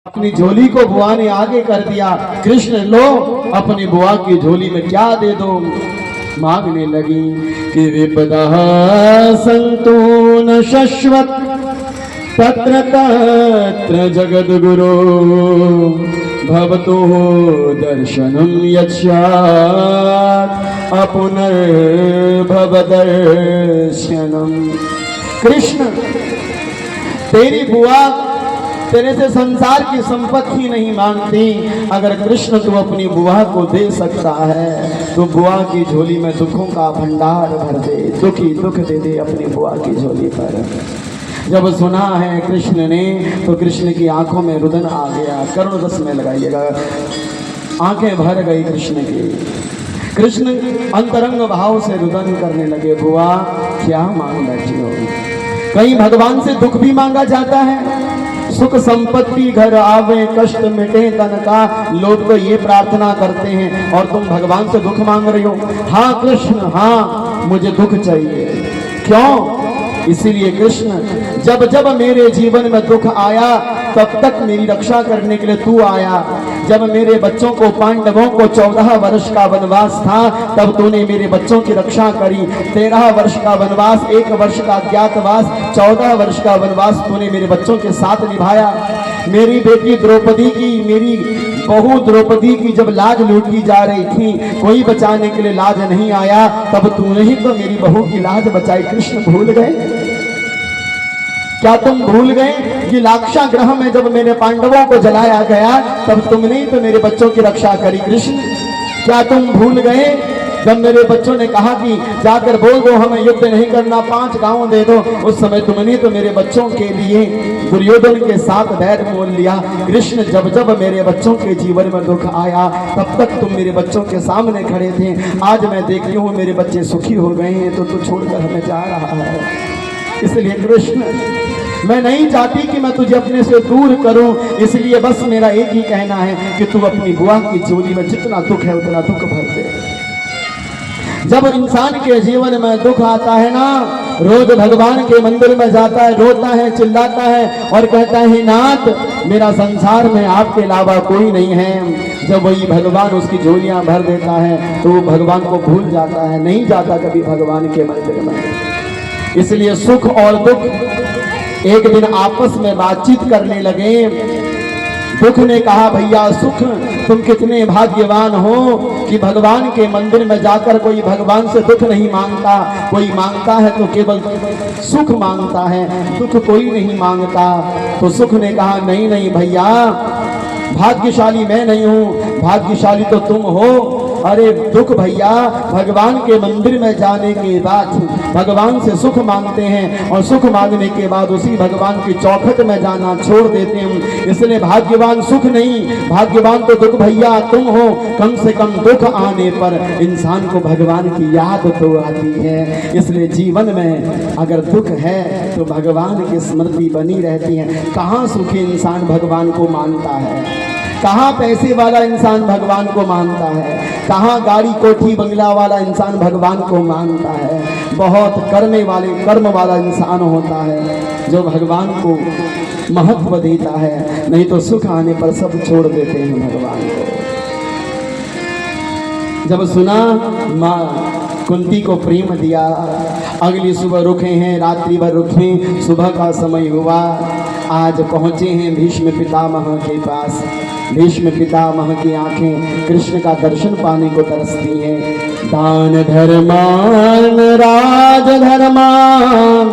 अपनी झोली को बुआ ने आगे कर दिया। कृष्ण लो अपनी बुआ की झोली में क्या दे दो। मांगने लगी कि विपदा संतून शश्वत तत्र तत्र जगद्गुरो भवतो दर्शनम यच्छात् अपुनर्भव दर्शनम। कृष्ण तेरी बुआ तेरे से संसार की संपत्ति नहीं मांगती। अगर कृष्ण तू अपनी बुआ को दे सकता है तो बुआ की झोली में दुखों का भंडार भर दे, दुखी दुख दे दे अपनी बुआ की झोली पर। जब सुना है कृष्ण ने तो कृष्ण की आंखों में रुदन आ गया। करुण रस में लगाइएगा, आंखें भर गई कृष्ण की। कृष्ण अंतरंग भाव से रुदन करने लगे। बुआ क्या मांग बैठी हो? कहीं भगवान से दुख भी मांगा जाता है? सुख संपत्ति घर आवे कष्ट मिटे तन का, लोग तो ये प्रार्थना करते हैं और तुम भगवान से दुख मांग रही हो। हाँ कृष्ण, हाँ मुझे दुख चाहिए। क्यों? इसीलिए कृष्ण जब जब मेरे जीवन में दुख आया तब तक मेरी रक्षा करने के लिए तू आया। जब मेरे बच्चों को, पांडवों को 14 वर्ष का वनवास था तब तूने मेरे बच्चों की रक्षा करी। 13 वर्ष का वनवास, 1 वर्ष का अज्ञातवास, 14 वर्ष का वनवास तूने मेरे बच्चों के साथ निभाया। मेरी बेटी द्रौपदी की, मेरी बहू द्रौपदी की जब लाज लूटी जा रही थी, कोई बचाने के लिए लाज नहीं आया, तब तूने ही तो मेरी बहू की लाज बचाई। कृष्ण भूल गए? क्या तुम भूल गए कि लाक्षा ग्रह में जब मेरे पांडवों को जलाया गया तब तुमने ही तो मेरे बच्चों की रक्षा करी। कृष्ण क्या तुम भूल गए जब मेरे बच्चों ने कहा कि जाकर बोल दो हमें युद्ध नहीं करना, 5 गांव दे दो, उस समय तुमने तो मेरे बच्चों के लिए दुर्योधन के साथ बैर मोल लिया। कृष्ण जब जब मेरे बच्चों के जीवन में दुख आया तब तक तुम मेरे बच्चों के सामने खड़े थे। आज मैं देखती हूँ मेरे बच्चे सुखी हो गए हैं तो तू छोड़कर हमें जा रहा है। इसलिए कृष्ण मैं नहीं चाहती कि मैं तुझे अपने से दूर करूं, इसलिए बस मेरा एक ही कहना है कि तू अपनी बुआ की झोली में जितना दुख है उतना दुख भर दे। जब इंसान के जीवन में दुख आता है ना, रोज भगवान के मंदिर में जाता है, रोता है, चिल्लाता है और कहता है नाथ मेरा संसार में आपके अलावा कोई नहीं है। जब वही भगवान उसकी झोलियां भर देता है तो वो भगवान को भूल जाता है, नहीं जाता कभी भगवान के मंदिर में। इसलिए सुख और दुख एक दिन आपस में बातचीत करने लगे। दुख ने कहा भैया सुख तुम कितने भाग्यवान हो कि भगवान के मंदिर में जाकर कोई भगवान से दुख नहीं मांगता। कोई मांगता है तो केवल सुख मांगता है, दुख कोई नहीं मांगता। तो सुख ने कहा नहीं नहीं भैया, भाग्यशाली मैं नहीं हूँ, भाग्यशाली तो तुम हो। अरे दुख भैया भगवान के मंदिर में जाने के बाद भगवान से सुख मांगते हैं और सुख मांगने के बाद उसी भगवान की चौखट में जाना छोड़ देते हैं। इसलिए भाग्यवान सुख नहीं, भाग्यवान तो दुख भैया तुम हो। कम से कम दुख आने पर इंसान को भगवान की याद तो आती है। इसलिए जीवन में अगर दुख है तो भगवान की स्मृति बनी रहती है। कहाँ सुखी इंसान भगवान को मानता है, कहाँ पैसे वाला इंसान भगवान को मानता है, कहाँ गाड़ी कोठी बंगला वाला इंसान भगवान को मानता है। बहुत कर्म वाला इंसान होता है जो भगवान को महत्व देता है, नहीं तो सुख आने पर सब छोड़ देते हैं भगवान को। जब सुना माँ कुंती को प्रेम दिया, अगली सुबह रुके हैं, रात्रि भर रुके, सुबह का समय हुआ, आज पहुँचे हैं भीष्म पितामह के पास। भीष्म पितामह की आंखें कृष्ण का दर्शन पाने को तरसती हैं। दान धर्मान राज धर्मान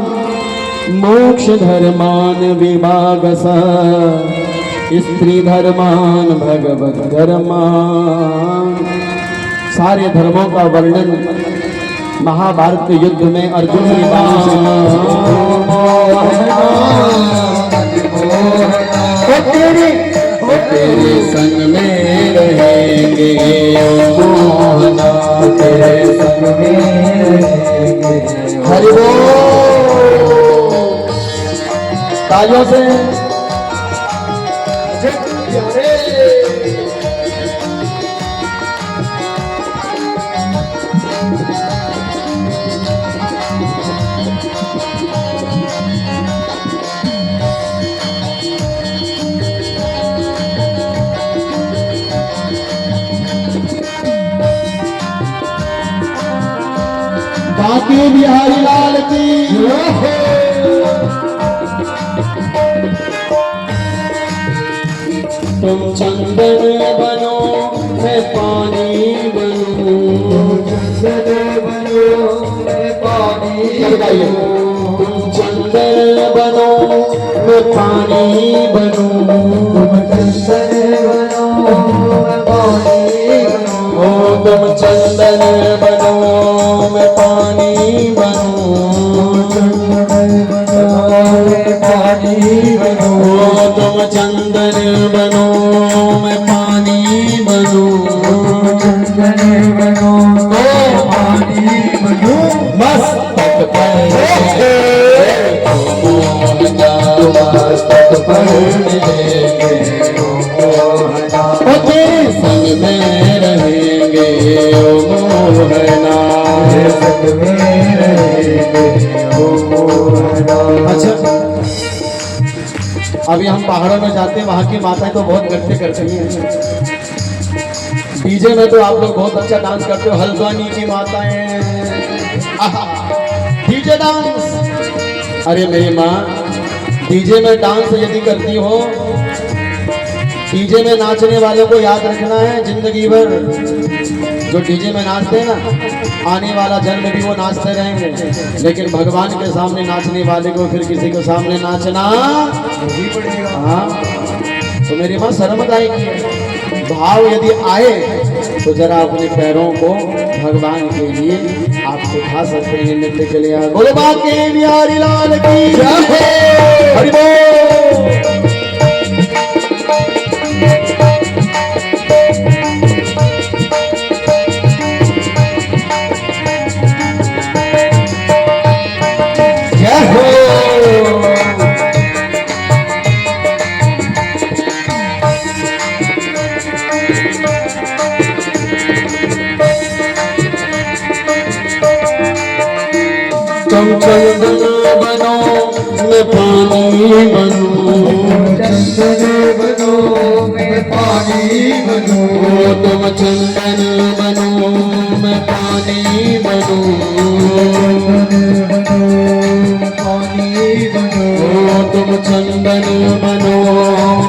मोक्ष धर्मान विभागस स्त्री धर्मान भगवत धर्मान। सारे धर्मों का वर्णन महाभारत के युद्ध में अर्जुन ने तेरे संग में रहेंगे, तेरे संग में रहेंगे। हरि बोल, तालियों से बांके बिहारी लाल की जय हो। तुम चंदन बनो मैं पानी बनूं, चंदन बनो मैं पानी बनूं, तुम चंदन बनो मैं पानी बनूं, चंदन बनो मैं पानी बनूं, ओ तुम चंदन बनो मैं पानी बनूं, चंदन बनो मैं पानी बनूं, तुम चंदन बनो मैं पानी बनूं, चंदन बनो मैं पानी बनूं, मस्तक पर मस्तक पर मिलेंगे ओ तेरे संग में रहेंगे ओ मोहना, तेरे संग में रहेंगे ओ मोहना। अच्छा, अभी हम पहाड़ों में जाते हैं, वहाँ की माताएं तो बहुत नृत्य करती हैं। डीजे में तो आप लोग बहुत अच्छा डांस करते हो, हल्द्वानी की माताएं डीजे डांस। अरे मेरी माँ, डीजे में डांस यदि करती हो, डीजे में नाचने वालों को याद रखना है जिंदगी भर। जो डीजे में नाचते हैं ना, आने वाला जन्म भी वो नाचते रहेंगे, लेकिन भगवान के सामने नाचने वाले को फिर किसी के सामने नाचना नहीं पड़ेगा। हाँ, तो मेरी माँ शर्म आएगी। भाव यदि आए तो जरा अपने पैरों को भगवान के लिए आप उठा सकते हैं नृत्य के लिए। बोलो बांके बिहारी लाल की जय हो। हरि बोल। तुम चंदन बनो मैं पानी बनूं, चंदन बनो मैं पानी बनूं, तुम चंदन बनो मैं पानी बनूं, पानी बनूं, तुम चंदन बनो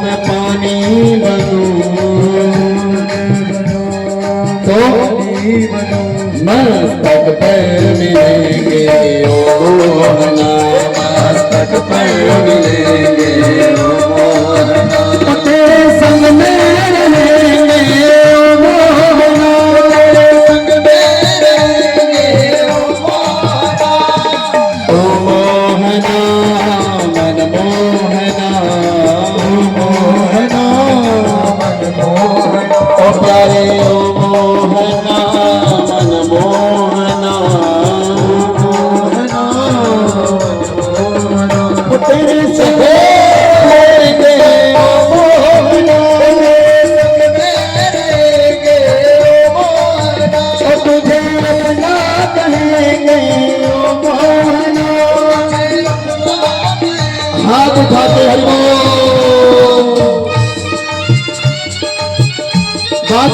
मैं पानी बनूं, तो मस्तक पर मिलेंगे ओ मोहना, मस्तक पर मिलेंगे ओ मोहना, तेरे संग में रहेंगे ओ मोहना, तेरे संग में रहेंगे ओ मोहना, ओ मोहना मन मोहना, ओ मोहना मन मोहना, ओ प्यारे ओ मोहना मन मोहना, तेरे संग रहेंगे ओ मोहना, तुझे अपना कहेंगे ओ मोहना। हाथ उठाते हरि बोल।